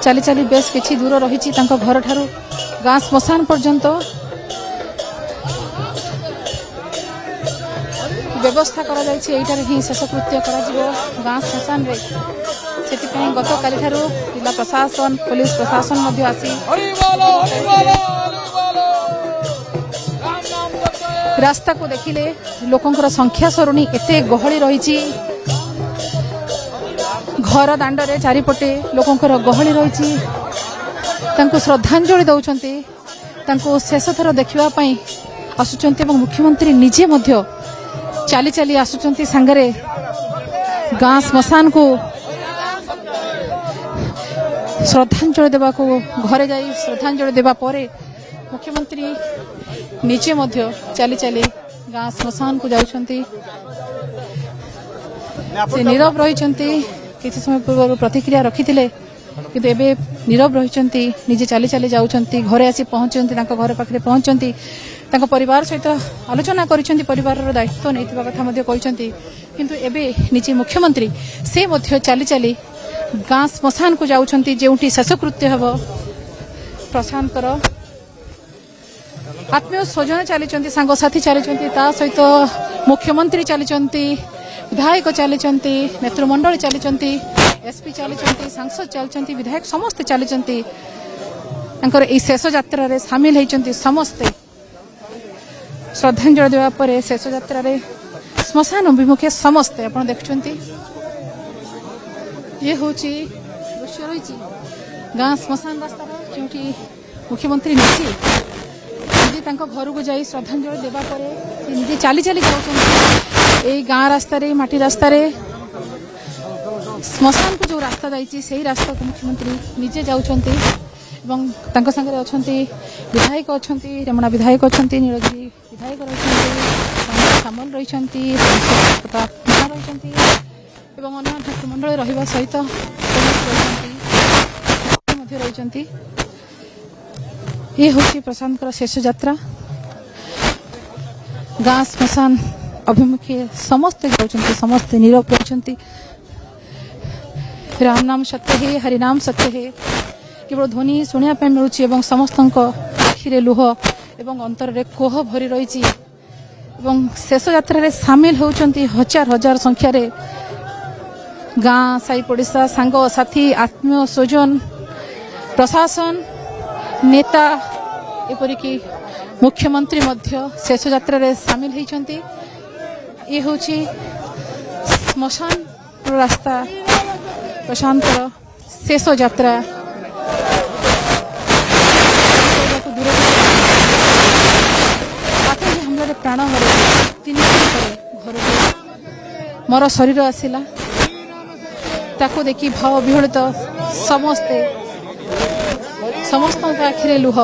चली चली बेस किछि दूर रही घर ठारू गाँ श्मशान पर्यंत व्यवस्था करा जायछि। एइटारे ही शेषकृत्य करा जिवो गाँ श्मशान रे। सेति गत काली ठारू जिला प्रशासन पुलिस प्रशासन मध्य आसी रास्ता को देखिले लोकंकर संख्या सरुणी एते गहली रही। घर दांडरे चारिपटे लोकंकर गहली रही। श्रद्धांजलि दौरान शेष थर देखा आसुचंती एवं मुख्यमंत्री निजे मध्य चली चली आसुचंती सांगरे गाँ श्मशान को श्रद्धांजलि देवा को घरे जाई श्रद्धांजलि देवा परे मुख्यमंत्री निजे मध्य चली चली गाँ श्मशान को जाउछंती। से नीरव रही किसी समय पूर्व प्रतिक्रिया रखिथिले किंतु एबे नीरव रहिचंती निजे चली चली जाउछंती घरे आसी पहुंचंती तांको घर पाखरे पहुंचंती तांको परिवार सहित आलोचना करिसंती परिवारर दायित्व नैतिबा कथा मध्ये कहिसंती। किंतु एबे निजे मुख्यमंत्री से मध्य चली चली गाँ श्मशान को जाउछंती जेउठी शेषकृत्य हबो। प्रशांतर आत्मीय स्वजन चलीचंती सांगसाथी चलीचंती ता सहित मुख्यमंत्री चलीचंती विधायक चलीचंती नेतृमंडल चलीचंती एसपी चलीचंती सांसद चलीचंती विधायक समस्ते चलीचंती तांकर ए शेष यात्रा रे शामिल होइचंती। समस्ते श्रद्धांजलि देवा परे शेष यात्रा रे श्मशान अभिमुखे समस्ते आपण देखुचंती। ये होची दृश्य रही गाँ श्मशान रास्ता जोठी मुख्यमंत्री निजे तांको घर को जाई श्रद्धांजलि देवा परे निजे चली चली जाउछंती। ए गाँ रास्ता रे माटी रास्ता रे श्मशान को जो रास्ता जाइछि सेही रास्ता को मुख्यमंत्री निजे जाउछंती एवं तांको संगे अछंती विधायक अछंती रेमणा विधायक अछंती नीलगिरी विधायक रहिछंती सामल रहिछंती प्रताप मीणा रहिछंती एवं अन्य नेतृमंडल रहिबा सहित मध्य रहिछंती। ये होछि प्रशांतर शेष यात्रा गाँ श्मशान अभिमुखे समस्ते जाउछंती समस्ते नीरव रहिछंती। राम नाम सत्य है हरिनाम सत्य है केवल ध्वनि शुणा मिलूँ एवं समस्त आखिरे लुह एवं अंतर रे कोह भरी रही। शेष यात्रा रे सामिल होउछंती हजार हजार संख्यार गाँ साई पड़िशा सांग साथी आत्मीय स्वजन प्रशासन नेता एपरिकी मुख्यमंत्री मध्य शेष यात्रा रे सामिल होइछंती। ये होची श्मशान रास्ता प्रशांतर शेष यात्रा हमला प्राण हर 3 दिन घर मोर शरीर आसला ताको देखी भाव विहलित समस्त आखिरे लुह।